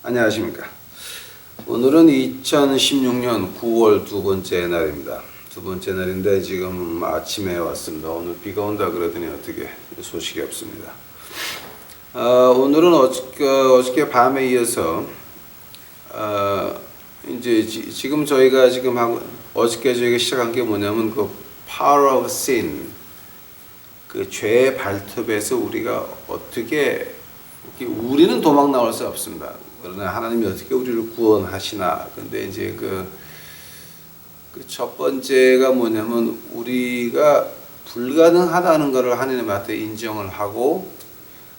안녕하십니까. 오늘은 2016년 9월 두 번째 날입니다. 두 번째 날인데 지금 아침에 왔습니다. 오늘 비가 온다 그러더니 어떻게 소식이 없습니다. 오늘은 어저께 밤에 이어서 이제 지금 저희가 지금 하고 어저께 저희가 시작한 게 뭐냐면 그 Power of Sin, 그 죄의 발톱에서 우리가 어떻게, 우리는 도망 나올 수 없습니다. 그러나 하나님이 어떻게 우리를 구원하시나. 근데 이제 그 첫 번째가 뭐냐면 우리가 불가능하다는 것을 하나님 앞에 인정을 하고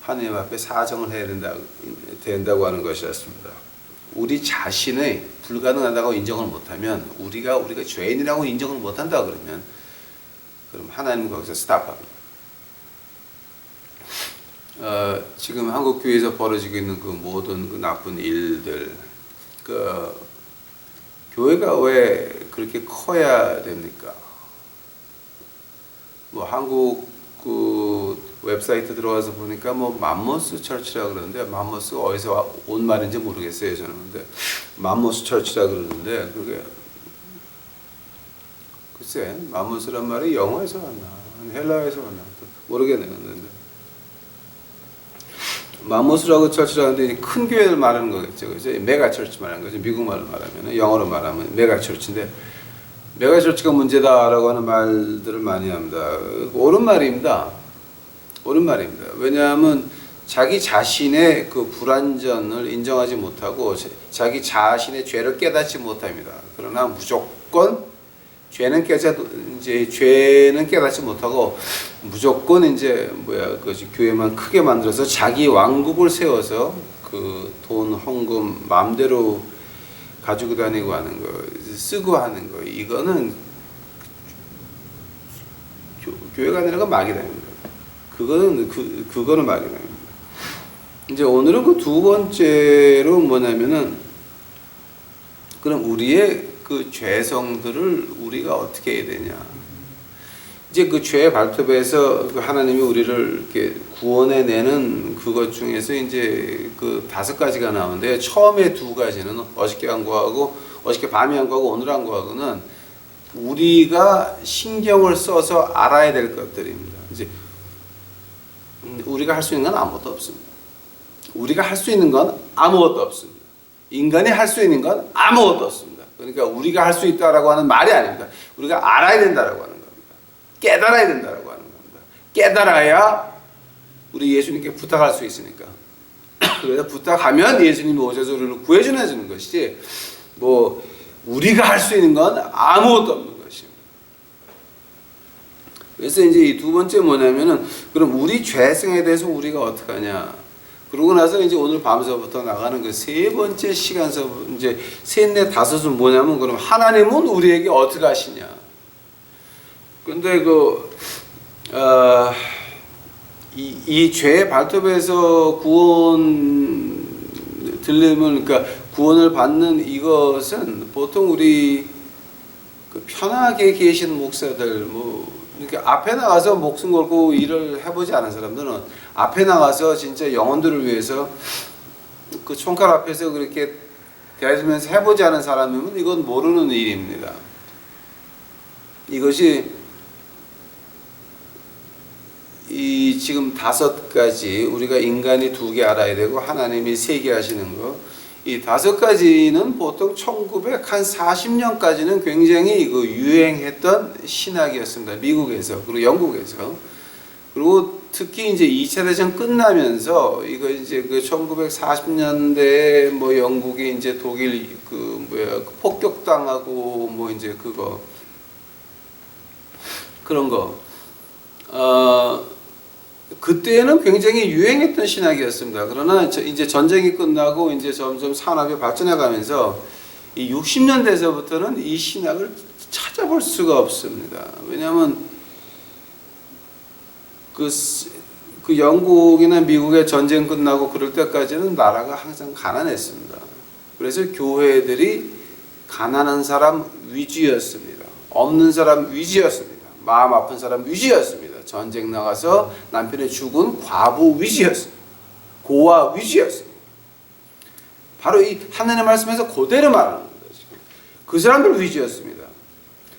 하나님 앞에 사정을 해야 된다고 하는 것이었습니다. 우리 자신의 불가능하다고 인정을 못하면 우리가 죄인이라고 인정을 못한다 그러면 그럼 하나님은 거기서 스탑합니다. 지금 한국 교회에서 벌어지고 있는 그 모든 그 나쁜 일들, 교회가 왜 그렇게 커야 됩니까? 뭐 한국 그 웹사이트 들어가서 보니까 뭐 맘모스 철치라 그러는데, 맘모스가 어디서 온 말인지 모르겠어요 저는. 근데 맘모스 철치라 그러는데 그게 글쎄 맘모스란 말이 영어에서 왔나 헬라어에서 왔나 모르겠는데. 맘모스라고 철치라는데 큰 교회를 말하는 거겠죠, 그죠? 메가 철치 말하는 거죠. 미국 말로 말하면, 영어로 말하면 메가 철치인데, 메가 철치가 문제다라고 하는 말들을 많이 합니다. 옳은 말입니다. 옳은 말입니다. 왜냐하면 자기 자신의 그 불완전을 인정하지 못하고 자기 자신의 죄를 깨닫지 못합니다. 그러나 무조건 죄는 깨닫지 못하고 무조건 이제 교회만 크게 만들어서 자기 왕국을 세워서 그 돈, 헌금 마음대로 가지고 다니고 하는 거, 쓰고 하는 거, 이거는 교회가 아니라 마귀당입니다. 그거는 마귀당입니다. 이제 오늘은 그 두 번째로 뭐냐면은, 그럼 우리의 그 죄성들을 우리가 어떻게 해야 되냐. 이제 그 죄의 발톱에서 하나님이 우리를 이렇게 구원해내는 그것 중에서 이제 그 5가지가 나오는데, 처음에 2가지는 어저께 한 거하고, 어저께 밤에 한 거하고 오늘 한 거하고는 우리가 신경을 써서 알아야 될 것들입니다. 이제 우리가 할 수 있는 건 아무것도 없습니다. 우리가 할 수 있는 건 아무것도 없습니다. 인간이 할 수 있는 건 아무것도 없습니다. 그러니까 우리가 할 수 있다라고 하는 말이 아닙니다. 우리가 알아야 된다라고 하는 겁니다. 깨달아야 된다라고 하는 겁니다. 깨달아야 우리 예수님께 부탁할 수 있으니까. 그래서 부탁하면 예수님이 오셔서 우리를 구해주는 것이지, 뭐 우리가 할 수 있는 건 아무것도 없는 것입니다. 그래서 이제 이 두 번째 뭐냐면은, 그럼 우리 죄성에 대해서 우리가 어떻게 하냐. 그러고 나서 이제 오늘 밤서부터 나가는 그 세 번째 시간서, 이제 셋, 넷, 다섯은 뭐냐면, 그럼 하나님은 우리에게 어떻게 하시냐. 근데 이 죄의 발톱에서 구원 들려면, 그러니까 구원을 받는 이것은 보통 우리 그 편하게 계신 목사들, 이렇게 앞에 나가서 목숨 걸고 일을 해보지 않은 사람들은, 앞에 나가서 진짜 영혼들을 위해서 그 총칼 앞에서 그렇게 대하면서 해보지 않은 사람이면 이건 모르는 일입니다. 이것이 이 지금 5가지, 우리가 인간이 2개 알아야 되고 하나님이 3개 하시는 거, 이 5가지는 보통 1940년까지는 굉장히 유행했던 신학이었습니다. 미국에서, 그리고 영국에서. 그리고 특히 이제 2차 대전 끝나면서 이거 이제 그 1940년대에 뭐 영국이 이제 독일 폭격당하고 이제 그런 거. 그때는 굉장히 유행했던 신학이었습니다. 그러나 이제 전쟁이 끝나고 이제 점점 산업이 발전해 가면서 이 60년대에서부터는 이 신학을 찾아볼 수가 없습니다. 왜냐하면 그 영국이나 미국의 전쟁 끝나고 그럴 때까지는 나라가 항상 가난했습니다. 그래서 교회들이 가난한 사람 위주였습니다. 없는 사람 위주였습니다. 마음 아픈 사람 위주였습니다. 전쟁 나가서 남편이 죽은 과부 위주였습니다. 고아 위주였습니다. 바로 이 하나님의 말씀에서 그대로 말하는 겁니다. 지금. 그 사람들 위주였습니다.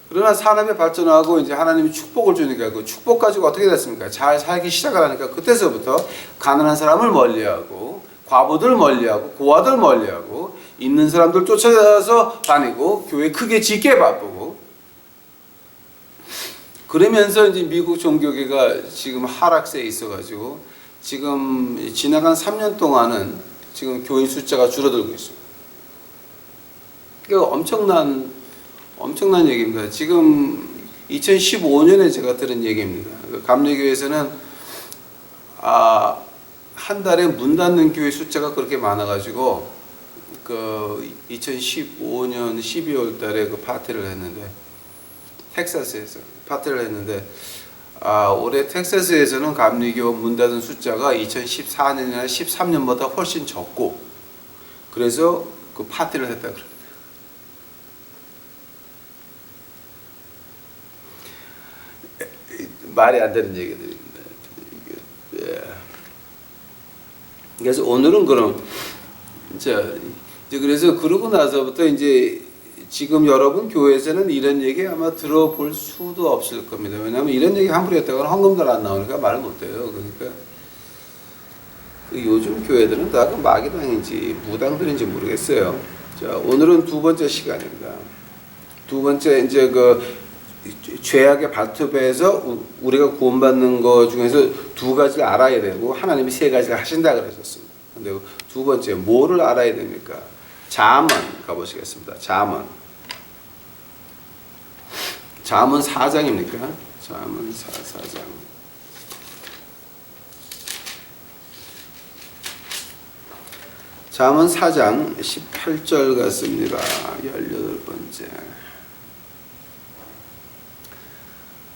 그러나 산업이 발전하고 이제 하나님이 축복을 주니까 그 축복 가지고 어떻게 됐습니까? 잘 살기 시작하니까 그때서부터 가난한 사람을 멀리하고 과부들 멀리하고 고아들 멀리하고 있는 사람들 쫓아서 다니고 교회 크게 짓게 바쁘고 그러면서 이제 미국 종교계가 지금 하락세에 있어가지고 지금 지나간 3년 동안은 지금 교인 숫자가 줄어들고 있습니다. 그러니까 엄청난 얘기입니다. 지금 2015년에 제가 들은 얘기입니다. 감리교에서는 한 달에 문 닫는 교회 숫자가 그렇게 많아가지고 그 2015년 12월 달에 그 파티를 했는데 텍사스에서 파티를 했는데 올해 텍사스에서는 감리교 문 닫은 숫자가 2014년이나 13년보다 훨씬 적고 그래서 그 파티를 했다 그럽니다. 말이 안 되는 얘기들입니다. 그래서 오늘은 그럼 이제 그래서 그러고 나서부터 이제 지금 여러분 교회에서는 이런 얘기 아마 들어볼 수도 없을 겁니다. 왜냐하면 이런 얘기 함부로 했다가 헌금들 안 나오니까 말을 못해요. 그러니까 요즘 교회들은 다 마귀당인지 무당들인지 모르겠어요. 자, 오늘은 두 번째 시간입니다. 두 번째 이제 그 죄악의 발톱에서 우리가 구원받는 것 중에서 두 가지를 알아야 되고 하나님이 세 가지를 하신다 그러셨습니다. 근데 두 번째 뭐를 알아야 됩니까? 잠언 가보시겠습니다. 잠언 4장입니까? 잠언 4장. 잠언 4장 18절 같습니다. 18번째.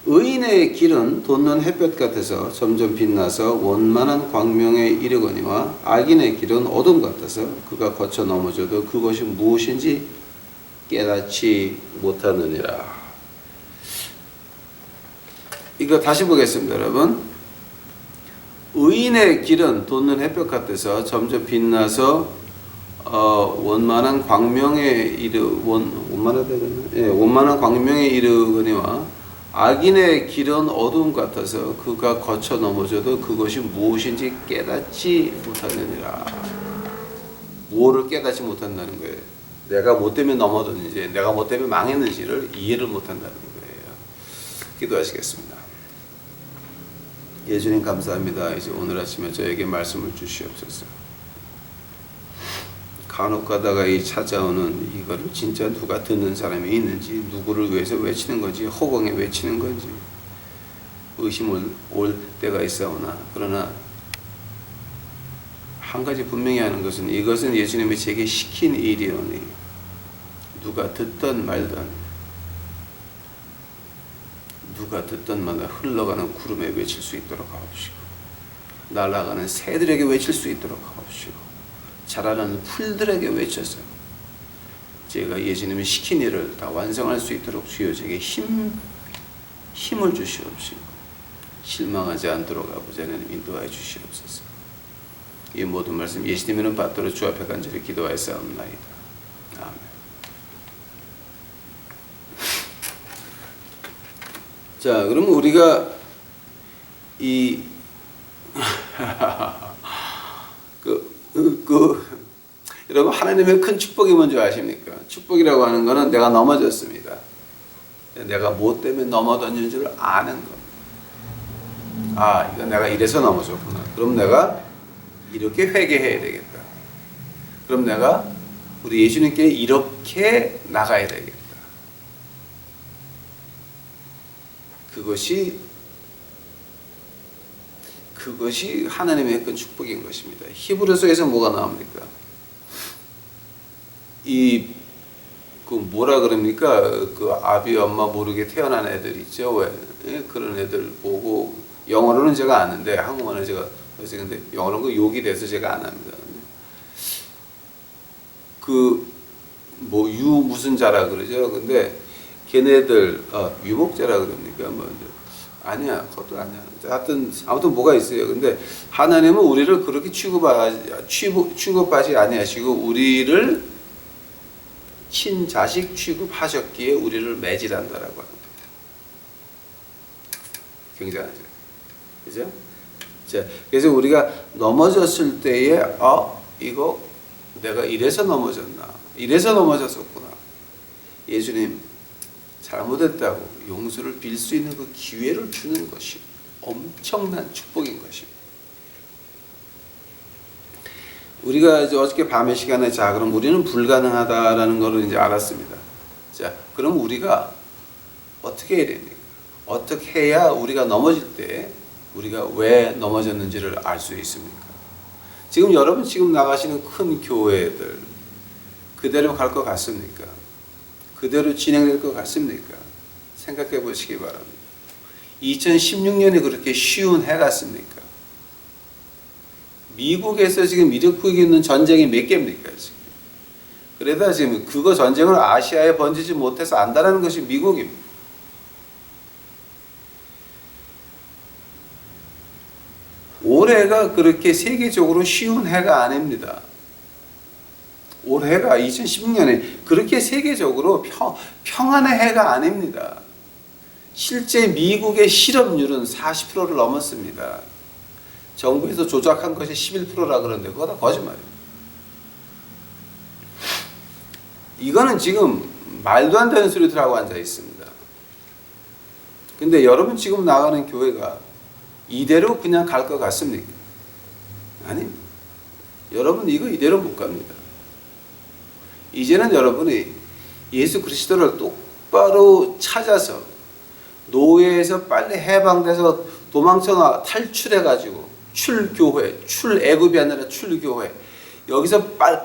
의인의 길은 돋는 햇볕 같아서 점점 빛나서 원만한 광명에 이르거니와 악인의 길은 어둠 같아서 그가 거쳐 넘어져도 그것이 무엇인지 깨닫지 못하느니라. 이거 다시 보겠습니다, 여러분. 의인의 길은 돋는 햇볕 같아서 점점 빛나서 원만한 광명에 원만한 광명에 이르거니와 악인의 길은 어둠 같아서 그가 거쳐 넘어져도 그것이 무엇인지 깨닫지 못하느니라. 뭐를 깨닫지 못한다는 거예요? 내가 뭐 때문에 넘어졌는지, 내가 뭐 때문에 망했는지를 이해를 못한다는 거예요. 기도하시겠습니다. 예수님 감사합니다. 이제 오늘 아침에 저에게 말씀을 주시옵소서. 간혹 가다가 이 찾아오는 이거를 진짜 누가 듣는 사람이 있는지, 누구를 위해서 외치는 건지, 허공에 외치는 건지 의심을 올 때가 있사오나, 그러나 한 가지 분명히 하는 것은 이것은 예수님이 제게 시킨 일이오니 누가 듣던 말던 마다 흘러가는 구름에 외칠 수 있도록 하옵시고, 날아가는 새들에게 외칠 수 있도록 하옵시고, 자라는 풀들에게 외쳐서 제가 예수님이 시킨 일을 다 완성할 수 있도록 주여 제게 힘을 주시옵시고, 실망하지 않도록 아버지 하나님 인도하여 주시옵소서. 이 모든 말씀 예수님이는 받들어 주 앞에 간절히 기도하였사옵나이다. 아멘. 자, 그러면 우리가 여러분 하나님의 큰 축복이 뭔지 아십니까? 축복이라고 하는 것은 내가 넘어졌습니다. 내가 뭐 때문에 넘어졌는 줄 아는 것. 이거 내가 이래서 넘어졌구나. 그럼 내가 이렇게 회개해야 되겠다. 그럼 내가 우리 예수님께 이렇게 나가야 되겠다. 그것이 하나님의 큰 축복인 것입니다. 히브리서에서 뭐가 나옵니까? 뭐라 그럽니까? 그 아비 엄마 모르게 태어난 애들 있죠. 왜? 그런 애들 보고, 영어로는 제가 아는데 한국어는 제가 근데 영어로는 그 욕이 돼서 제가 안 합니다. 유 무슨 자라 그러죠. 근데 걔네들 유목자라 그럽니까? 아니야, 그것도 아니야. 아무튼 뭐가 있어요. 근데 하나님은 우리를 그렇게 취급하지 아니하시고 우리를 친자식 취급하셨기에 우리를 매질한다라고 합니다. 굉장하죠. 그죠? 자, 그래서 우리가 넘어졌을 때에 이거 내가 이래서 넘어졌나? 이래서 넘어졌었구나. 예수님 잘못했다고 용서를 빌 수 있는 그 기회를 주는 것이 엄청난 축복인 것입니다. 우리가 이제 어저께 밤의 시간에 자 그럼 우리는 불가능하다라는 것을 이제 알았습니다. 자 그럼 우리가 어떻게 해야 됩니까? 어떻게 해야 우리가 넘어질 때 우리가 왜 넘어졌는지를 알 수 있습니까? 지금 여러분 지금 나가시는 큰 교회들 그대로 갈 것 같습니까? 그대로 진행될 것 같습니까? 생각해 보시기 바랍니다. 2016년에 그렇게 쉬운 해 같습니까? 미국에서 지금 일으키고 있는 전쟁이 몇 개입니까? 지금. 그러다 지금 그거 전쟁을 아시아에 번지지 못해서 안다라는 것이 미국입니다. 올해가 그렇게 세계적으로 쉬운 해가 아닙니다. 올해가 2016년에 그렇게 세계적으로 평안의 해가 아닙니다. 실제 미국의 실업률은 40%를 넘었습니다. 정부에서 조작한 것이 11%라 그러는데 그거 다 거짓말이에요. 이거는 지금 말도 안 되는 소리들 하고 앉아 있습니다. 근데 여러분 지금 나가는 교회가 이대로 그냥 갈 것 같습니까? 아닙니다. 여러분 이거 이대로 못 갑니다. 이제는 여러분이 예수 그리스도를 똑바로 찾아서 노예에서 빨리 해방돼서 도망쳐 탈출해가지고 출교회, 출애굽이 아니라 출교회 여기서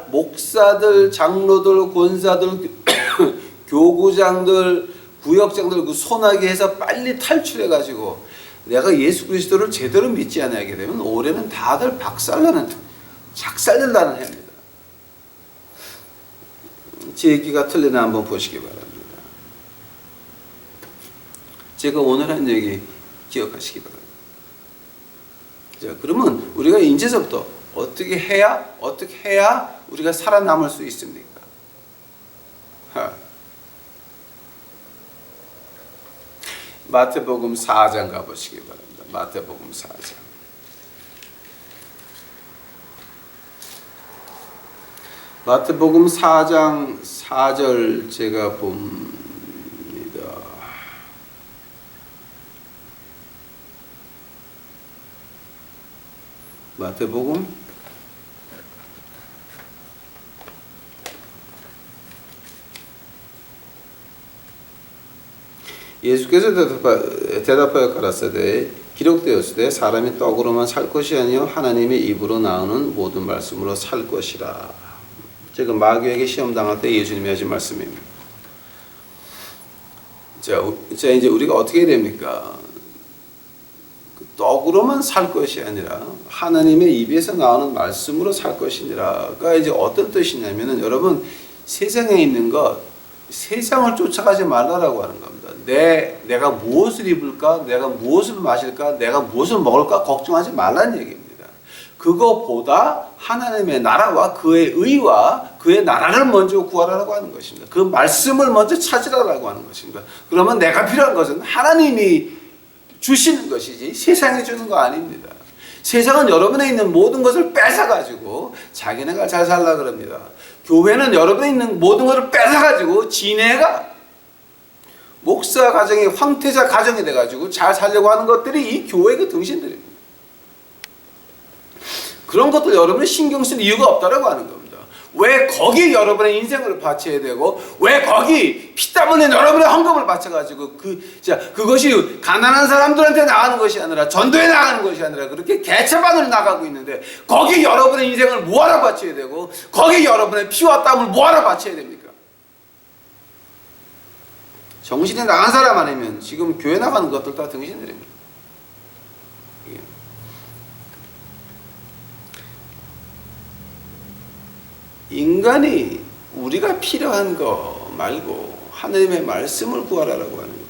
목사들, 장로들, 권사들, 교구장들, 구역장들 그 소나게 해서 빨리 탈출해가지고 내가 예수 그리스도를 제대로 믿지 않게 되면 올해는 다들 박살나는 작살난다는 해입니다. 제 얘기가 틀리나 한번 보시기 바랍니다. 제가 오늘 한 얘기 기억하시기 바랍니다. 자, 그러면 우리가 이제서부터 어떻게 해야 우리가 살아남을 수 있습니까? 마태복음 4장 가보시기 바랍니다. 마태복음 4장. 마태복음 4장 4절 제가 봅니다. 마태복음 예수께서 대답하여 가라사대 기록되었으되 사람이 떡으로만 살 것이 아니요 하나님의 입으로 나오는 모든 말씀으로 살 것이라. 제가 마귀에게 시험 당할 때 예수님이 하신 말씀입니다. 자 이제 우리가 어떻게 해야 됩니까? 떡으로만 살 것이 아니라 하나님의 입에서 나오는 말씀으로 살 것이니라가 이제 어떤 뜻이냐면은 여러분 세상에 있는 것 세상을 쫓아가지 말라라고 하는 겁니다. 내가 무엇을 입을까? 내가 무엇을 마실까? 내가 무엇을 먹을까? 걱정하지 말라는 얘기입니다. 그거보다 하나님의 나라와 그의 의와 그의 나라를 먼저 구하라고 하는 것입니다. 그 말씀을 먼저 찾으라고 하는 것입니다. 그러면 내가 필요한 것은 하나님이 주시는 것이지 세상이 주는 거 아닙니다. 세상은 여러분에 있는 모든 것을 뺏어가지고 자기네가 잘 살라 그럽니다. 교회는 여러분에 있는 모든 것을 뺏어가지고 지네가 목사 가정이 황태자 가정이 돼가지고 잘 살려고 하는 것들이 이 교회의 그 등신들입니다. 그런 것들 여러분이 신경 쓸 이유가 없다라고 하는 겁니다. 왜 거기 여러분의 인생을 바쳐야 되고 왜 거기 피땀 흘린 여러분의 헌금을 바쳐가지고 그것이 가난한 사람들한테 나가는 것이 아니라 전도에 나가는 것이 아니라 그렇게 개체반으로 나가고 있는데 거기 여러분의 인생을 뭐하러 바쳐야 되고 거기 여러분의 피와 땀을 뭐하러 바쳐야 됩니까? 정신이 나간 사람 아니면 지금 교회 나가는 것들 다 등신들입니다. 인간이 우리가 필요한 거 말고 하나님의 말씀을 구하라고 하는 거.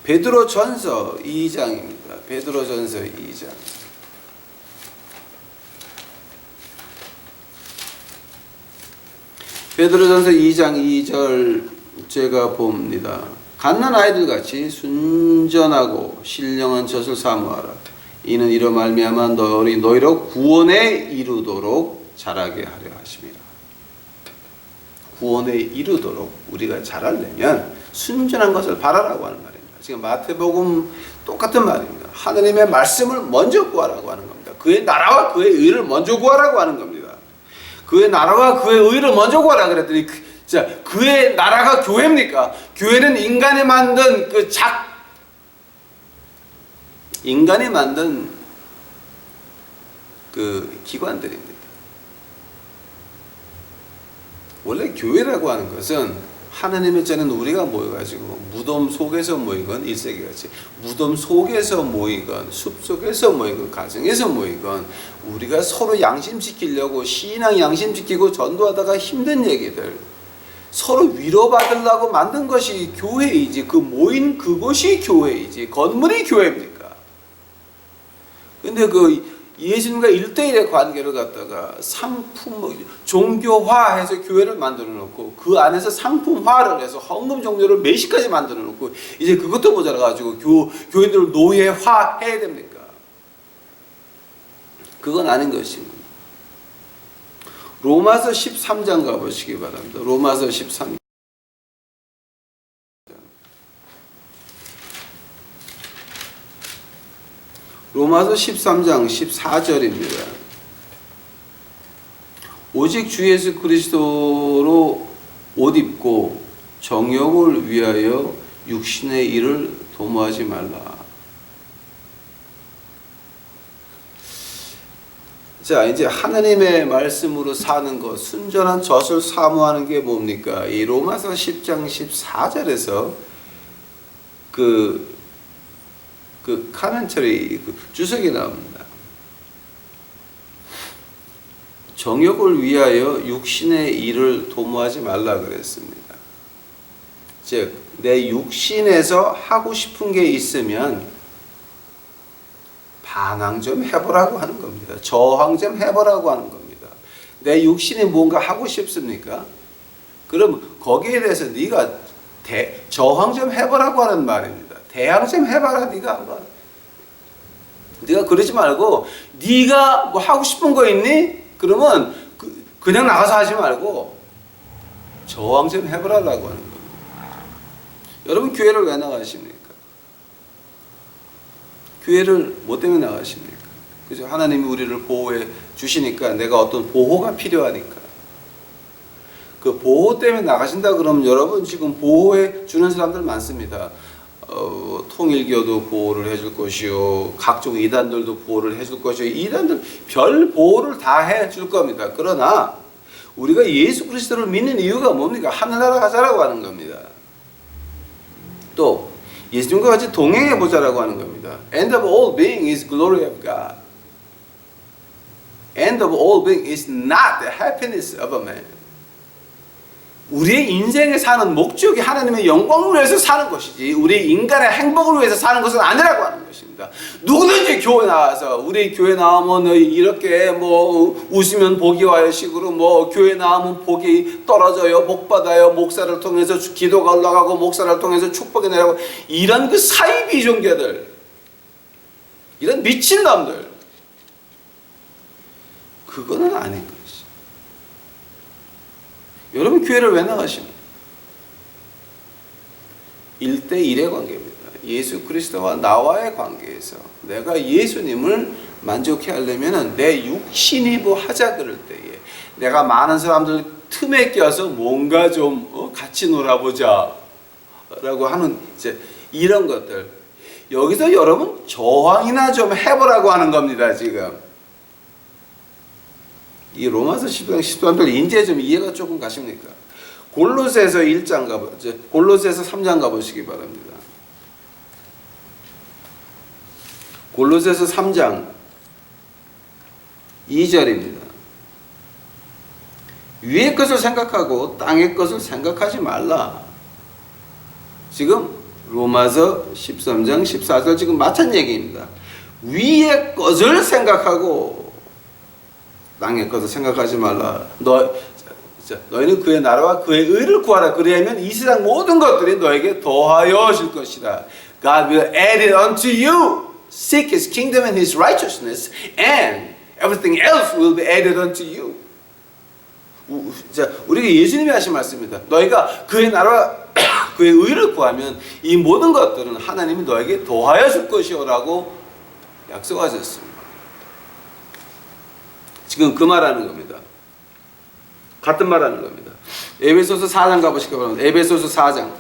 베드로전서 2장입니다. 베드로전서 2장. 베드로전서 2장 2절 제가 봅니다. 갓난 아이들 같이 순전하고 신령한 젖을 사모하라. 이는 이로 말미암아 너희로 구원에 이르도록 자라게 하려 하심이라. 구원에 이르도록 우리가 자라려면 순전한 것을 바라라고 하는 말입니다. 지금 마태복음 똑같은 말입니다. 하나님의 말씀을 먼저 구하라고 하는 겁니다. 그의 나라와 그의 의를 먼저 구하라고 하는 겁니다. 그의 나라와 그의 의를 먼저 구하라 그랬더니 그의 나라가 교회입니까? 교회는 인간이 만든 인간이 만든 기관들입니다. 원래 교회라고 하는 것은 하나님의 자는 우리가 모여가지고 무덤 속에서 모이건 1세기같이 무덤 속에서 모이건 숲속에서 모이건 가정에서 모이건 우리가 서로 양심 지키려고 신앙 양심 지키고 전도하다가 힘든 얘기들 서로 위로받으려고 만든 것이 교회이지 그 모인 그곳이 교회이지 건물이 교회입니까? 근데 예수님과 1대1의 관계를 갖다가 종교화해서 교회를 만들어 놓고 그 안에서 상품화를 해서 헌금 종교를 매시까지 만들어 놓고 이제 그것도 모자라 가지고 교인들을 노예화해야 됩니까? 그건 아닌 것입니다. 로마서 13장 가보시기 바랍니다. 로마서 13장. 로마서 13장 14절입니다. 오직 주 예수 그리스도로 옷 입고 정욕을 위하여 육신의 일을 도모하지 말라. 자, 이제 하나님의 말씀으로 사는 것, 순전한 젖을 사모하는 게 뭡니까? 이 로마서 10장 14절에서 카멘터리 주석이 나옵니다. 정욕을 위하여 육신의 일을 도모하지 말라 그랬습니다. 즉, 내 육신에서 하고 싶은 게 있으면 반항 좀 해보라고 하는 겁니다. 저항 좀 해보라고 하는 겁니다. 내 육신이 뭔가 하고 싶습니까? 그럼 거기에 대해서 네가 저항 좀 해보라고 하는 말입니다. 대항 좀 해봐라 네가 한번. 네가 그러지 말고 네가 뭐 하고 싶은 거 있니? 그러면 그냥 나가서 하지 말고 저항 좀 해보라고 하는 겁니다. 여러분 교회를 왜 나가십니까? 교회를 뭐 때문에 나가십니까? 그죠? 하나님이 우리를 보호해 주시니까 내가 어떤 보호가 필요하니까. 그 보호 때문에 나가신다 그러면 여러분 지금 보호해 주는 사람들 많습니다. 통일교도 보호를 해줄 것이요, 각종 이단들도 보호를 해줄 것이요, 이단들 별 보호를 다 해줄 겁니다. 그러나 우리가 예수 그리스도를 믿는 이유가 뭡니까? 하늘나라 가자라고 하는 겁니다. 또 예수님과 같이 동행해 보자라고 하는 겁니다. End of all being is glory of God. End of all being is not the happiness of a man. 우리의 인생에 사는 목적이 하나님의 영광을 위해서 사는 것이지 우리 인간의 행복을 위해서 사는 것은 아니라고 하는 것입니다. 누구든지 교회 나와서 우리 교회 나오면 이렇게 뭐 웃으면 복이 와요 식으로 뭐 교회 나오면 복이 떨어져요, 복 받아요, 목사를 통해서 기도가 올라가고 목사를 통해서 축복이 내려가고 이런 그 사이비 종교들, 이런 미친놈들, 그거는 아닌 거예요. 여러분 교회를 왜 나가십니까? 1대1의 관계입니다. 예수 그리스도와 나와의 관계에서 내가 예수님을 만족해 하려면 내 육신이 뭐 하자 그럴 때에 내가 많은 사람들 틈에 껴서 뭔가 좀 같이 놀아보자 라고 하는 이제 이런 것들, 여기서 여러분 저항이나 좀 해보라고 하는 겁니다. 지금 이 로마서 10장 13절 이제 좀 이해가 조금 가십니까? 골로새서 1장 골로새서 3장 가보시기 바랍니다. 골로새서 3장 2절입니다. 위의 것을 생각하고 땅의 것을 생각하지 말라. 지금 로마서 13장 14절 지금 마찬 얘기입니다. 위의 것을 생각하고 땅의 것을 생각하지 말라. 너희는 그의 나라와 그의 의를 구하라. 그리하면 이 세상 모든 것들이 너에게 더하여 줄 것이다. God will add it unto you. Seek His kingdom and His righteousness, and everything else will be added unto you. 우리가 예수님이 하신 말씀입니다. 너희가 그의 나라와 그의 의를 구하면 이 모든 것들은 하나님이 너에게 더하여 줄 것이오라고 약속하셨습니다. 지금 그 말하는 겁니다. 같은 말하는 겁니다. 에베소서 4장 가보시기 바랍니다. 에베소서 4장.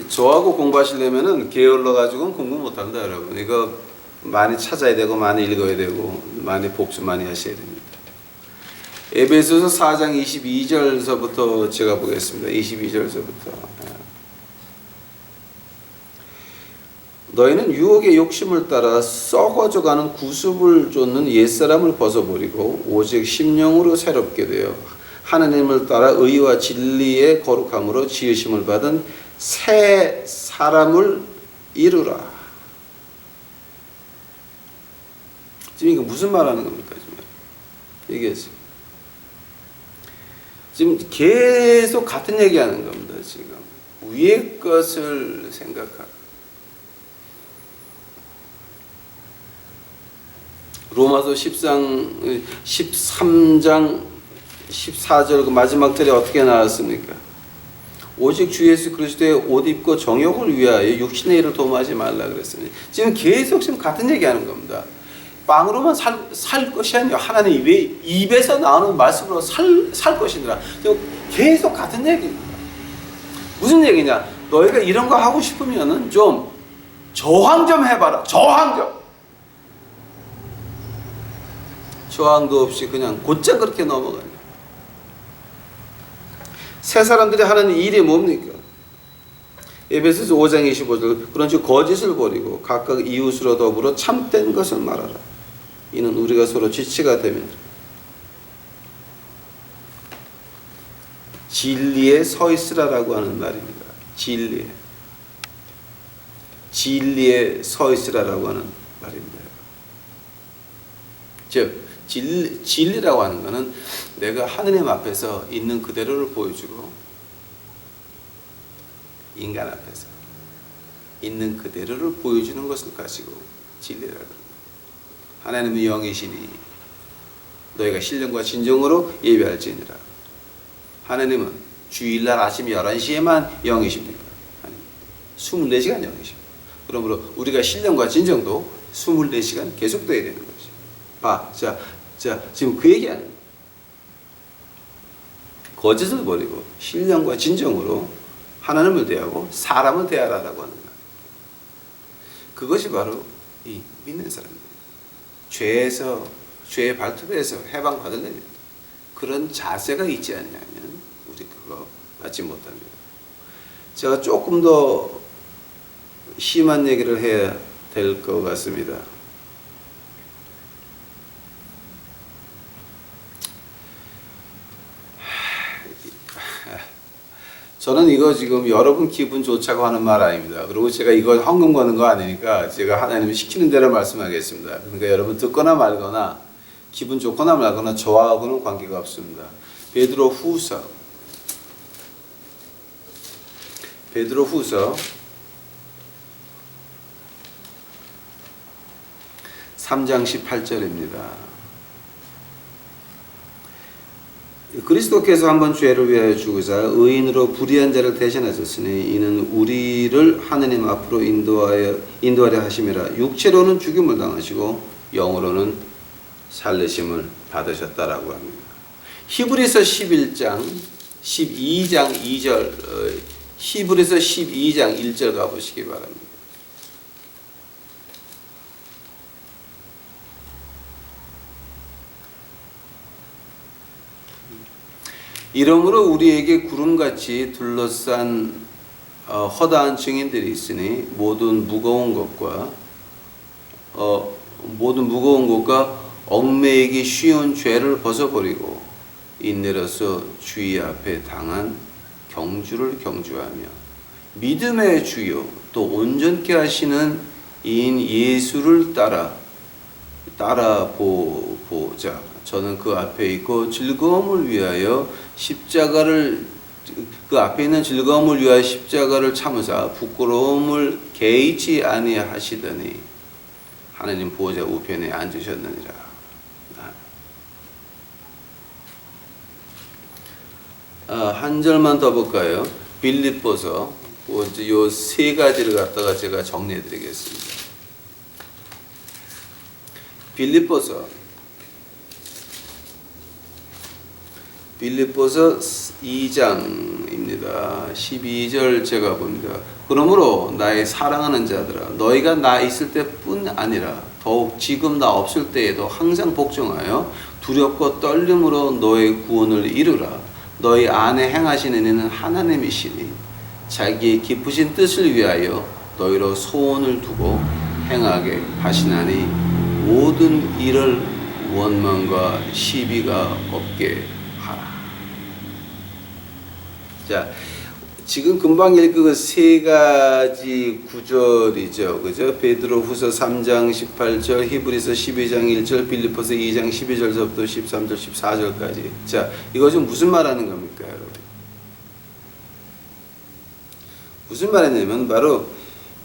저하고 공부하시려면은 게을러 가지고는 공부 못합니다, 여러분. 이거 많이 찾아야 되고 많이 읽어야 되고 많이 복습 많이 하셔야 됩니다. 에베소서 4장 22절서부터 제가 보겠습니다. 22절서부터. 너희는 유혹의 욕심을 따라 썩어져가는 구습을 쫓는 옛사람을 벗어버리고 오직 심령으로 새롭게 되어 하나님을 따라 의와 진리의 거룩함으로 지으심을 받은 새 사람을 이루라. 지금 이거 무슨 말하는 겁니까? 지금 얘기했어요. 지금 계속 같은 얘기하는 겁니다. 지금 위의 것을 생각하고 로마서 13장 14절 그 마지막 절에 어떻게 나왔습니까? 오직 주 예수 그리스도의 옷 입고 정욕을 위하여 육신의 일을 도모하지 말라 그랬습니다. 지금 계속 지금 같은 얘기하는 겁니다. 빵으로만 살 것이 아니라 하나님 입에서 나오는 말씀으로 살 것이니라. 계속 같은 얘기입니다. 무슨 얘기냐? 너희가 이런 거 하고 싶으면은 좀 저항 좀 해봐라. 저항도 없이 그냥 곧장 그렇게 넘어가요. 새 사람들이 하는 일이 뭡니까? 에베소서 5장 25절 그런즉 거짓을 버리고 각각 이웃으로 더불어 참된 것을 말하라. 이는 우리가 서로 지체가 되면 진리에 서 있으라라고 하는 말입니다. 진리에 서 있으라라고 하는 말입니다. 즉 진리라고 하는 것은 내가 하느님 앞에서 있는 그대로를 보여주고 인간 앞에서 있는 그대로를 보여주는 것을 가지고 진리라고 합니다. 하나님은 영이시니 너희가 신령과 진정으로 예배할지니라. 하나님은 주일날 아침 11시에만 영이십니까? 아니, 24시간 영이십니다. 그러므로 우리가 신령과 진정도 24시간 계속돼야 되는 거죠. 지금 그 얘기하는 거예요. 거짓을 버리고 신령과 진정으로 하나님을 대하고 사람을 대하라라고 하는 거예요. 그것이 바로 이 믿는 사람들. 죄의 발톱에서 해방받으려면 그런 자세가 있지 않냐면 우리 그거 받지 못합니다. 제가 조금 더 심한 얘기를 해야 될 것 같습니다. 저는 이거 지금 여러분 기분 좋자고 하는 말 아닙니다. 그리고 제가 이거 헌금 거는 거 아니니까 제가 하나님이 시키는 대로 말씀하겠습니다. 그러니까 여러분 듣거나 말거나 기분 좋거나 말거나 저하고는 관계가 없습니다. 베드로 후서 3장 18절입니다. 그리스도께서 한번 죄를 위하여 죽으사 의인으로 불의한 자를 대신하셨으니 이는 우리를 하느님 앞으로 인도하려 하심이라. 육체로는 죽임을 당하시고 영으로는 살리심을 받으셨다라고 합니다. 히브리서 12장 2절 히브리서 12장 1절 가보시기 바랍니다. 이러므로 우리에게 구름같이 둘러싼 허다한 증인들이 있으니 모든 무거운 것과 얽매이기 쉬운 죄를 벗어버리고 인내로서 주의 앞에 당한 경주를 경주하며 믿음의 주요 또 온전케 하시는 이인 예수를 따라보자. 저는 그 앞에 있고 즐거움을 위하여 그 앞에 있는 즐거움을 위하여 십자가를 참으사 부끄러움을 개의치 아니하시더니 하나님 보호자 우편에 앉으셨느니라. 한 절만 더 볼까요? 빌립보서 요 세 가지를 갖다가 제가 정리해 드리겠습니다. 빌립보서 2장입니다. 12절 제가 봅니다. 그러므로 나의 사랑하는 자들아 너희가 나 있을 때뿐 아니라 더욱 지금 나 없을 때에도 항상 복종하여 두렵고 떨림으로 너의 구원을 이루라. 너희 안에 행하시는 이는 하나님이시니 자기의 깊으신 뜻을 위하여 너희로 소원을 두고 행하게 하시나니 모든 일을 원망과 시비가 없게 하라. 자, 지금 금방 읽은 그 세 가지 구절이죠. 그죠? 베드로후서 3장 18절, 히브리서 12장 1절, 빌립보서 2장 12절부터 13절, 14절까지. 자, 이거 좀 무슨 말하는 겁니까, 여러분? 무슨 말이냐면 바로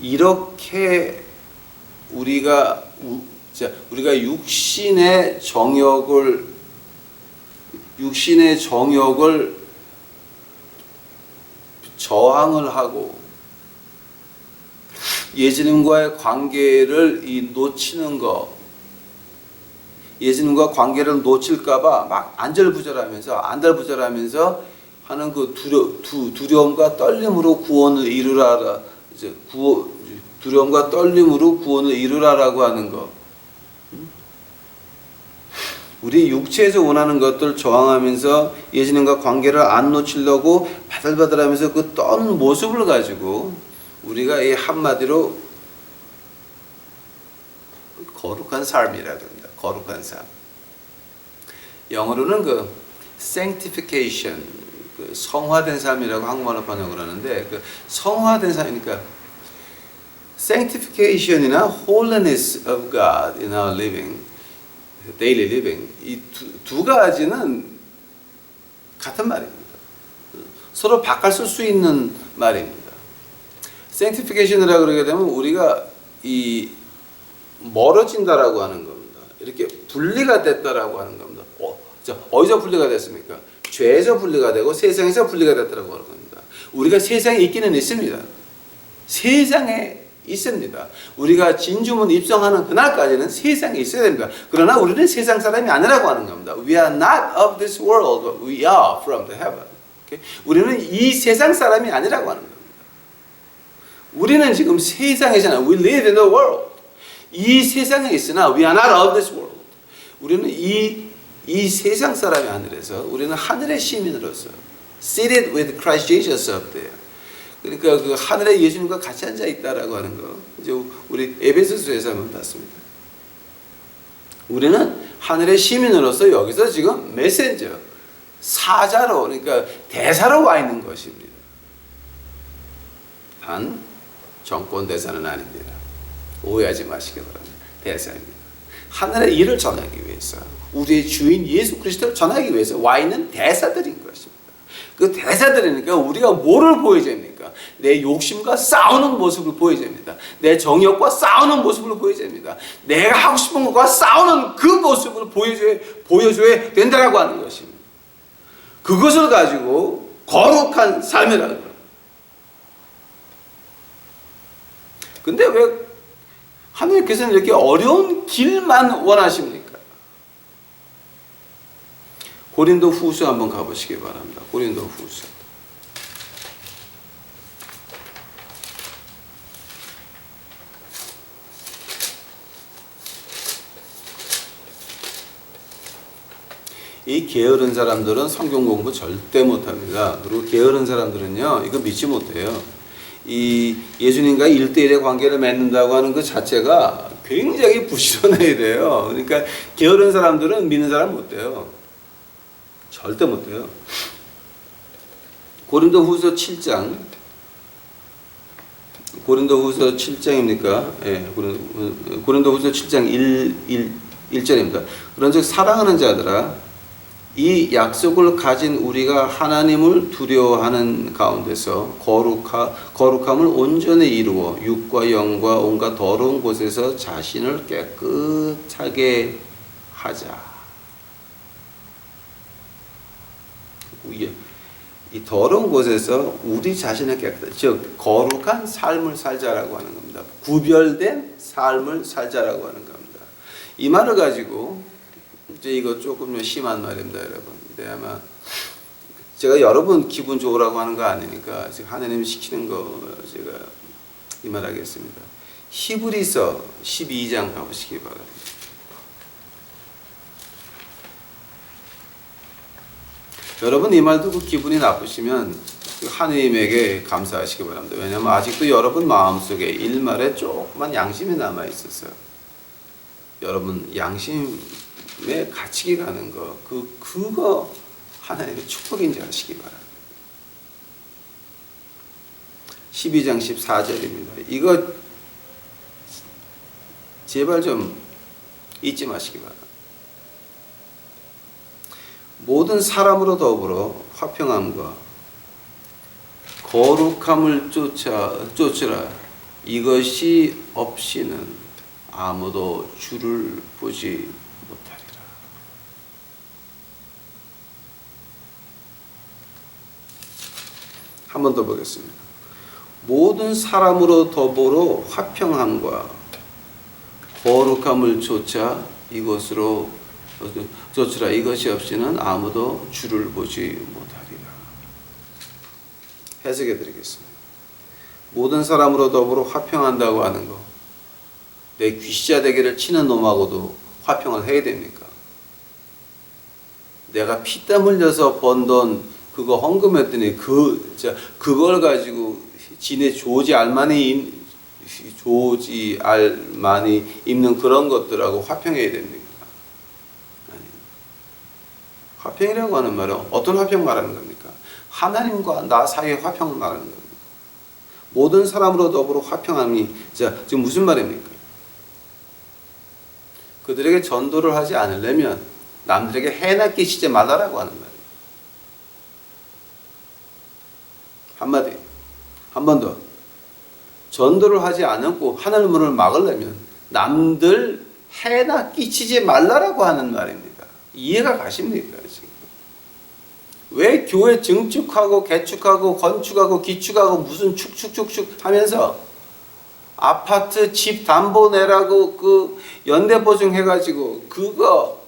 이렇게 우리가 육신의 정욕을 저항을 하고 예수님과의 관계를 놓치는 거, 예수님과 관계를 놓칠까봐 막 안절부절하면서 하는 그 두려움과 떨림으로 구원을 이루라라. 두려움과 떨림으로 구원을 이루라라고 하는 거. 우리 육체에서 원하는 것들 저항하면서 예수님과 관계를 안 놓치려고 바들바들하면서 그 떠는 모습을 가지고 우리가 이 한마디로 거룩한 삶이라고 합니다. 거룩한 삶. 영어로는 그 sanctification, 그 성화된 삶이라고 한국말로 번역을 하는데 그 성화된 삶이니까 sanctification이나 holiness of God in our living, daily living, 이 두 가지는 같은 말입니다. 서로 바꿔 쓸 수 있는 말입니다. sanctification이라고 그러게 되면 우리가 이 멀어진다라고 하는 겁니다. 이렇게 분리가 됐다라고 하는 겁니다. 어디서 분리가 됐습니까? 죄에서 분리가 되고 세상에서 분리가 됐다라고 하는 겁니다. 우리가 세상에 있기는 있습니다. 세상에 있습니다. 우리가 진주문 입성하는 그날까지는 세상에 있어야 됩니다. 그러나 우리는 세상 사람이 아니라고 하는 겁니다. We are not of this world, but we are from the heaven. Okay? 우리는 이 세상 사람이 아니라고 하는 겁니다. 우리는 지금 세상에서는 we live in the world. 이 세상에 있으나 we are not of this world. 우리는 이 세상 사람이 아니라서 우리는 하늘의 시민으로서 seated with Christ Jesus up there. 그러니까 그 하늘에 예수님과 같이 앉아 있다라고 하는 거. 이제 우리 에베소서에서 한번 봤습니다. 우리는 하늘의 시민으로서 여기서 지금 메신저, 사자로, 그러니까 대사로 와 있는 것입니다. 단 정권 대사는 아닙니다. 오해하지 마시기 바랍니다. 대사입니다. 하늘의 일을 전하기 위해서, 우리의 주인 예수 그리스도를 전하기 위해서 와 있는 대사들인 것입니다. 그 대사들이니까 우리가 뭐를 보여줘야 됩니까? 내 욕심과 싸우는 모습을 보여줘야 됩니다. 내 정욕과 싸우는 모습을 보여줘야 됩니다. 내가 하고 싶은 것과 싸우는 그 모습을 보여줘야 된다라고 하는 것입니다. 그것을 가지고 거룩한 삶이라고 합니다. 근데 왜 하나님께서는 이렇게 어려운 길만 원하십니까? 고린도 후서 한번 가보시기 바랍니다. 고린도 후서. 이 게으른 사람들은 성경 공부 절대 못합니다. 그리고 게으른 사람들은요, 이거 믿지 못해요. 이 예수님과 1대1의 관계를 맺는다고 하는 그 자체가 굉장히 부지런해야 돼요. 그러니까 게으른 사람들은 믿는 사람 못 돼요. 절대 못 돼요. 고린도후서 7장. 고린도후서 7장입니까? 예, 고린도후서 7장 1절입니다. 그런즉 사랑하는 자들아, 이 약속을 가진 우리가 하나님을 두려워하는 가운데서 거룩함을 온전히 이루어 육과 영과 온갖 더러운 곳에서 자신을 깨끗하게 하자. 이 더러운 곳에서 우리 자신을 즉 거룩한 삶을 살자라고 하는 겁니다. 구별된 삶을 살자라고 하는 겁니다. 이 말을 가지고 이제 이거 조금 심한 말입니다, 여러분. 근데 아마 제가 여러분 기분 좋으라고 하는 거 아니니까 지금 하나님이 시키는 거 제가 이 말 하겠습니다. 히브리서 12장 가보시기 바랍니다. 여러분 이 말 듣고 기분이 나쁘시면 하느님에게 감사하시기 바랍니다. 왜냐하면 아직도 여러분 마음속에 일말에 조그만 양심이 남아있었어요. 여러분 양심에 갇히게 가는 거 그거 하나님의 축복인지 아시기 바랍니다. 12장 14절입니다. 이거 제발 좀 잊지 마시기 바랍니다. 모든 사람으로 더불어 화평함과 거룩함을 쫓으라. 이것이 없이는 아무도 주를 보지 못하리라. 한 번 더 보겠습니다. 모든 사람으로 더불어 화평함과 거룩함을 쫓아 이것으로 쫓으라. 이것이 없이는 아무도 주를 보지 못하리라. 해석해 드리겠습니다. 모든 사람으로 더불어 화평한다고 하는 거, 내 귀시자 되기를 치는 놈하고도 화평을 해야 됩니까? 내가 피땀 흘려서 번 돈 그거 헌금했더니 그걸 가지고 지네 조지 알만히 입는 그런 것들하고 화평해야 됩니까? 화평이라고 하는 말은 어떤 화평 말하는 겁니까? 하나님과 나 사이의 화평을 말하는 겁니다. 모든 사람으로 더불어 화평함이 지금 무슨 말입니까? 그들에게 전도를 하지 않으려면 남들에게 해나 끼치지 말라라고 하는 말이에요. 한마디, 한 번 더. 전도를 하지 않고 하늘문을 막으려면 남들 해나 끼치지 말라라고 하는 말입니다. 이해가 가십니까? 지금? 왜 교회 증축하고 개축하고 건축하고 기축하고 무슨 축축축축 하면서 아파트 집 담보 내라고 그 연대보증 해가지고 그거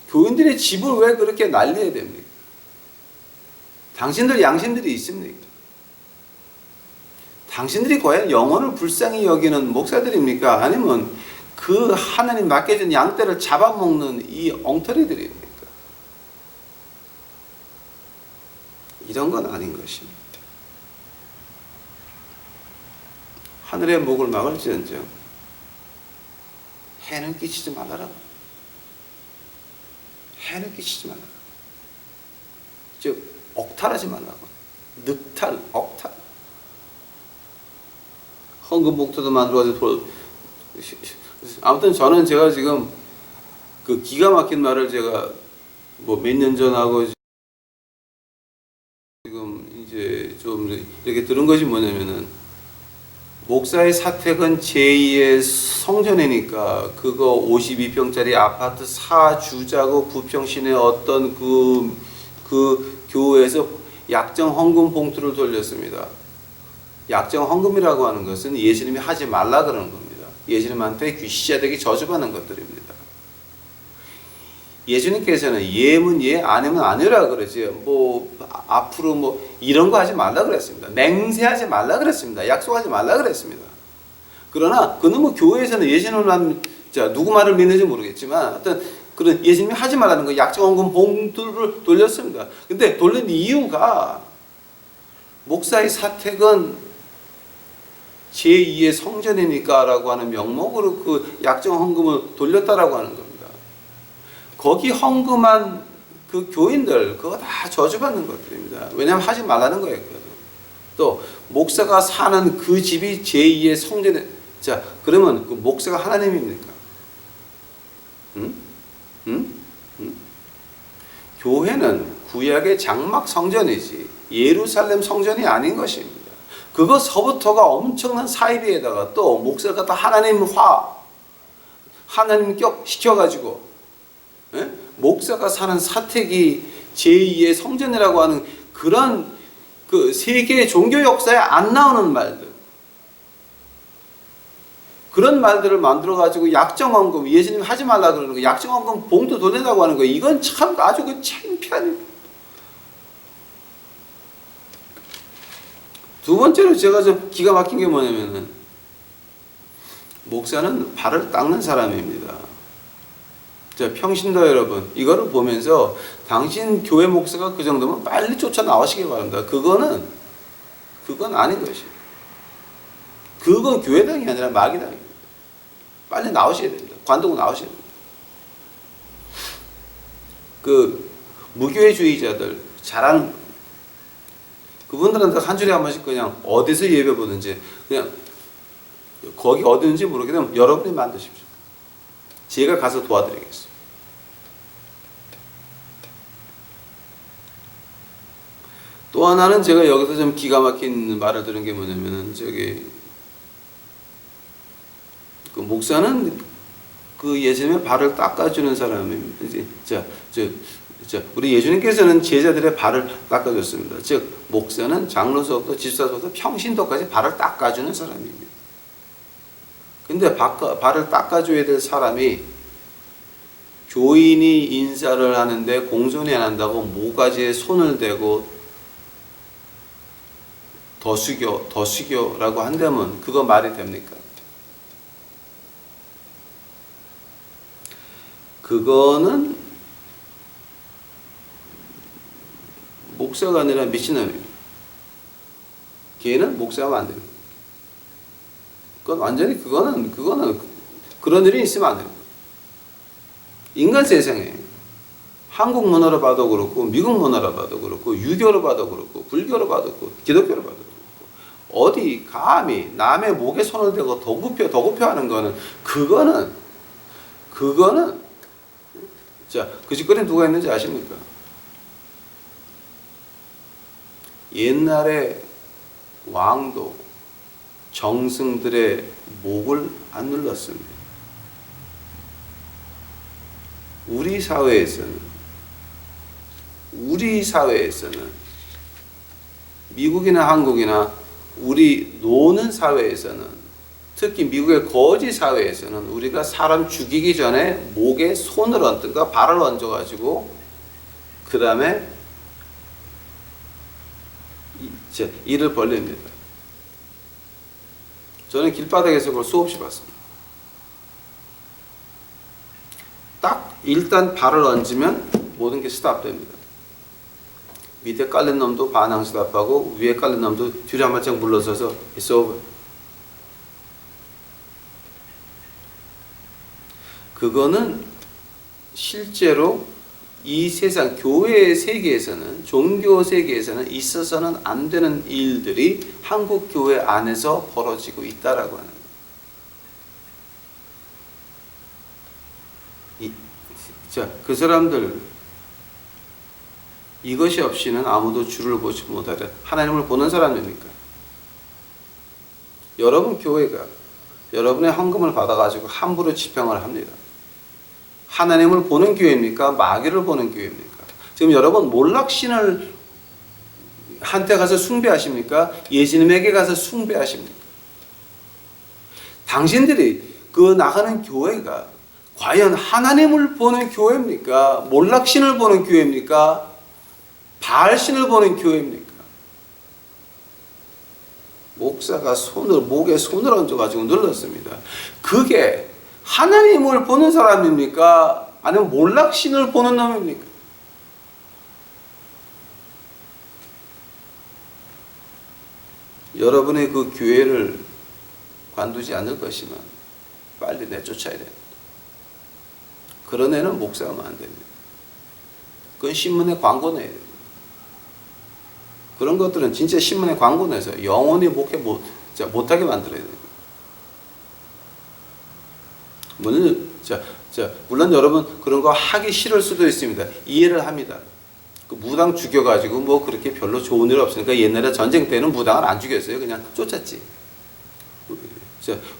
교인들의 집을 왜 그렇게 날려야 됩니까? 당신들 양심들이 있습니까? 당신들이 과연 영혼을 불쌍히 여기는 목사들입니까? 아니면 그 하나님 맡겨준 양떼를 잡아먹는 이 엉터리들입니까? 이런 건 아닌 것입니다. 하늘의 목을 막을지언정 해는 끼치지 말라라. 해는 끼치지 말라라. 즉 억탈하지 말라고. 늑탈, 억탈. 헌금 목표도 만들어가지고 아무튼 저는 제가 지금 그 기가 막힌 말을 제가 뭐 몇 년 전하고 지금 이제 좀 이렇게 들은 것이 뭐냐면은 목사의 사택은 제2의 성전이니까 그거 52평짜리 아파트 사주자고 부평시내 어떤 그 교회에서 약정 헌금 봉투를 돌렸습니다. 약정 헌금이라고 하는 것은 예수님이 하지 말라 그러는 겁니다. 예수님한테 귀시자 되게 저주받는 것들입니다. 예수님께서는 예면 예, 아니면 아니라 그러지. 뭐 앞으로 뭐 이런 거 하지 말라 그랬습니다. 맹세하지 말라 그랬습니다. 약속하지 말라 그랬습니다. 그러나 그놈의 교회에서는 예수님만 누구 말을 믿는지 모르겠지만 어떤 그런 예수님이 하지 말라는 거 약정 헌금 봉투를 돌렸습니다. 근데 돌린 이유가 목사의 사택은 제2의 성전이니까 라고 하는 명목으로 그 약정 헌금을 돌렸다라고 하는 겁니다. 거기 헌금한 그 그 교인들 그거 다 저주받는 것들입니다. 왜냐하면 하지 말라는 거예요. 또 목사가 사는 그 집이 제2의 성전에, 자 그러면 그 목사가 하나님입니까? 응? 응? 응? 교회는 구약의 장막 성전이지 예루살렘 성전이 아닌 것입니다. 그것서부터가 엄청난 사이비에다가 또 목사가 다 하나님격 시켜가지고, 예? 목사가 사는 사택이 제2의 성전이라고 하는 그런 그 세계 종교 역사에 안 나오는 말들, 그런 말들을 만들어가지고 약정헌금, 예수님 하지 말라 그러는 거, 약정헌금 봉투 돌리라고 하는 거, 이건 참 아주 그 창피한. 두 번째로 제가 좀 기가 막힌 게 뭐냐면은, 목사는 발을 닦는 사람입니다. 자, 평신도 여러분, 이거를 보면서 당신 교회 목사가 그 정도면 빨리 쫓아 나오시기 바랍니다. 그건 아닌 것이에요. 그건 교회당이 아니라 마귀당입니다. 빨리 나오셔야 됩니다. 관두고 나오셔야 됩니다. 그 무교회주의자들 잘하는 그분들한테 한 주에 한 번씩 그냥 어디서 예배 보든지 그냥 거기 어디든지 모르겠으면 여러분이 만드십시오. 제가 가서 도와드리겠습니다. 또 하나는 제가 여기서 좀 기가 막힌 말을 들은 게 뭐냐면은, 그 목사는 그 예수님의 발을 닦아주는 사람입니다. 우리 예수님께서는 제자들의 발을 닦아줬습니다. 즉, 목사는 장로서부터 집사서부터 평신도까지 발을 닦아주는 사람입니다. 근데 발을 닦아줘야 될 사람이 교인이 인사를 하는데 공손히 안 한다고 모가지에 손을 대고 더 숙여라고 한다면 그거 말이 됩니까? 그거는 목사가 아니라 미친놈입니다. 걔는 목사가 안 됩니다. 그건 완전히 그거는 그런 일이 있으면 안 됩니다. 인간 세상에 한국 문화로 봐도 그렇고 미국 문화로 봐도 그렇고 유교로 봐도 그렇고 불교로 봐도 그렇고 기독교로 봐도 그렇고 어디 감히 남의 목에 손을 대고 더 굽혀 하는 거는 그거는 자, 그 짓거리는 누가 있는지 아십니까? 옛날에 왕도 정승들의 목을 안 눌렀습니다. 우리 사회에서는 미국이나 한국이나 우리 노는 사회에서는, 특히 미국의 거지 사회에서는 우리가 사람 죽이기 전에 목에 손을 얹든가 발을 얹어가지고 그 다음에 이를 벌립니다. 저는 길바닥에서 그걸 수없이 봤습니다. 딱 일단 발을 얹으면 모든 게 스탑됩니다. 밑에 깔린 놈도 반항 스탑하고 위에 깔린 놈도 뒤로 한 발짝 물러서서 it's over. 그거는 실제로 이 세상 교회 세계에서는, 종교 세계에서는 있어서는 안 되는 일들이 한국 교회 안에서 벌어지고 있다라고 하는 거예요. 그 사람들 이것이 없이는 아무도 주를 보지 못하리라. 하나님을 보는 사람입니까? 여러분 교회가 여러분의 헌금을 받아가지고 함부로 집행을 합니다. 하나님을 보는 교회입니까? 마귀를 보는 교회입니까? 지금 여러분 몰락신을 한테 가서 숭배하십니까? 예수님에게 가서 숭배하십니까? 당신들이 그 나가는 교회가 과연 하나님을 보는 교회입니까? 몰락신을 보는 교회입니까? 바알신을 보는 교회입니까? 목사가 목에 손을 얹어가지고 눌렀습니다. 그게 하나님을 보는 사람입니까? 아니면 몰락신을 보는 놈입니까? 여러분의 그 교회를 관두지 않을 것이면 빨리 내쫓아야 됩니다. 그런 애는 목사하면 안 됩니다. 그건 신문에 광고 내야 돼요. 그런 것들은 진짜 신문에 광고 내서 영원히 목회 못하게 만들어야 돼요. 물론 여러분 그런 거 하기 싫을 수도 있습니다. 이해를 합니다. 그 무당 죽여가지고 뭐 그렇게 별로 좋은 일 없으니까 옛날에 전쟁 때는 무당을 안 죽였어요. 그냥 쫓았지.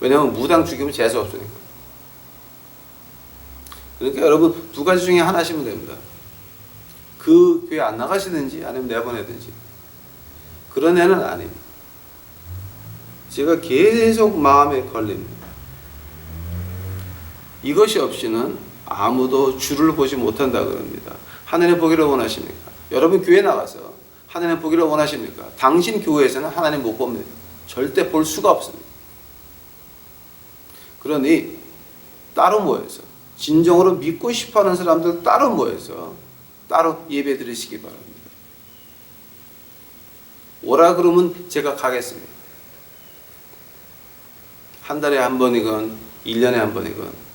왜냐하면 무당 죽이면 재수 없으니까. 그러니까 여러분 두 가지 중에 하나시면 됩니다. 그 교회 안 나가시든지 아니면 내보내든지. 그런 애는 아닙니다. 제가 계속 마음에 걸립니다. 이것이 없이는 아무도 주를 보지 못한다 그럽니다. 하나님 보기를 원하십니까? 여러분 교회 나가서 하나님 보기를 원하십니까? 당신 교회에서는 하나님 못 봅니다. 절대 볼 수가 없습니다. 그러니 따로 모여서 진정으로 믿고 싶어하는 사람들 따로 모여서 따로 예배 드리시기 바랍니다. 오라 그러면 제가 가겠습니다. 한 달에 한 번이건 1년에 한 번이건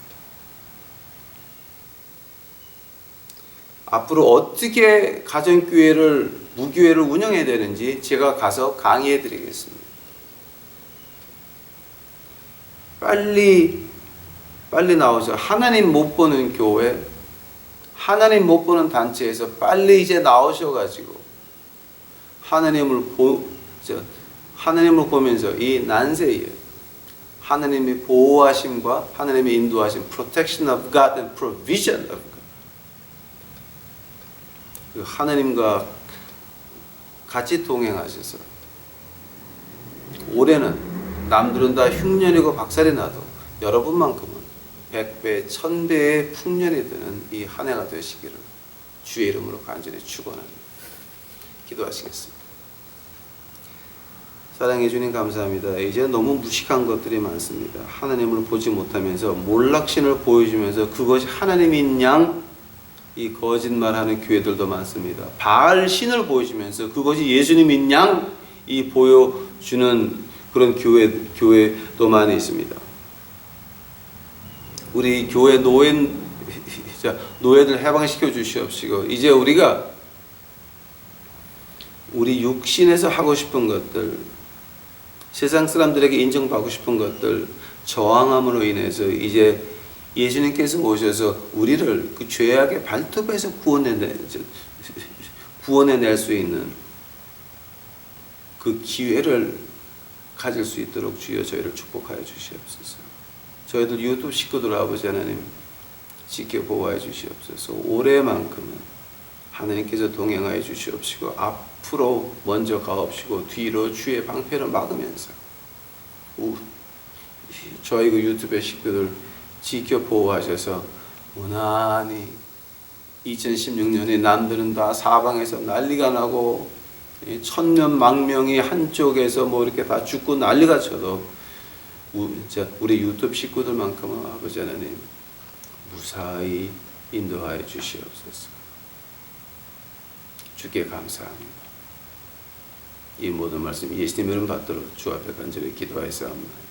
앞으로 어떻게 가정교회를 무교회를 운영해야 되는지 제가 가서 강의해 드리겠습니다. 빨리 나오셔. 하나님 못 보는 교회, 하나님 못 보는 단체에서 빨리 이제 나오셔가지고 하나님을 보면서 이 난세에 하나님의 보호하심과 하나님의 인도하심, protection of God and provision of God. 그 하나님과 같이 동행하셔서 올해는 남들은 다 흉년이고 박살이 나도 여러분만큼은 100배, 1000배의 풍년이 드는 이 한 해가 되시기를 주의 이름으로 간절히 축원합니다. 기도하시겠습니다. 사랑해 주님 감사합니다. 이제 너무 무식한 것들이 많습니다. 하나님을 보지 못하면서 몰락신을 보여주면서 그것이 하나님인 양 이 거짓말하는 교회들도 많습니다. 바알 신을 보여주면서 그것이 예수님인 양 이 보여주는 그런 교회도 많이 있습니다. 우리 교회 노예들 해방시켜 주시옵시고 이제 우리가 우리 육신에서 하고 싶은 것들, 세상 사람들에게 인정받고 싶은 것들 저항함으로 인해서 이제 예수님께서 오셔서 우리를 그 죄악의 발톱에서 구원해낼 수 있는 그 기회를 가질 수 있도록 주여 저희를 축복하여 주시옵소서. 저희들 유튜브 식구들 아버지 하나님 지켜보호해 주시옵소서. 올해만큼은 하나님께서 동행하여 주시옵시고 앞으로 먼저 가옵시고 뒤로 주의 방패를 막으면서 저희 그 유튜브 식구들 지켜보호하셔서 무난히 2016년에 남들은 다 사방에서 난리가 나고 천명 망명이 한쪽에서 뭐 이렇게 다 죽고 난리가 쳐도 우리 유튜브 식구들만큼은 아버지 하나님 무사히 인도하여 주시옵소서. 주께 감사합니다. 이 모든 말씀 예수님의 이름 받도록 주 앞에 간절히 기도하였사옵나이다.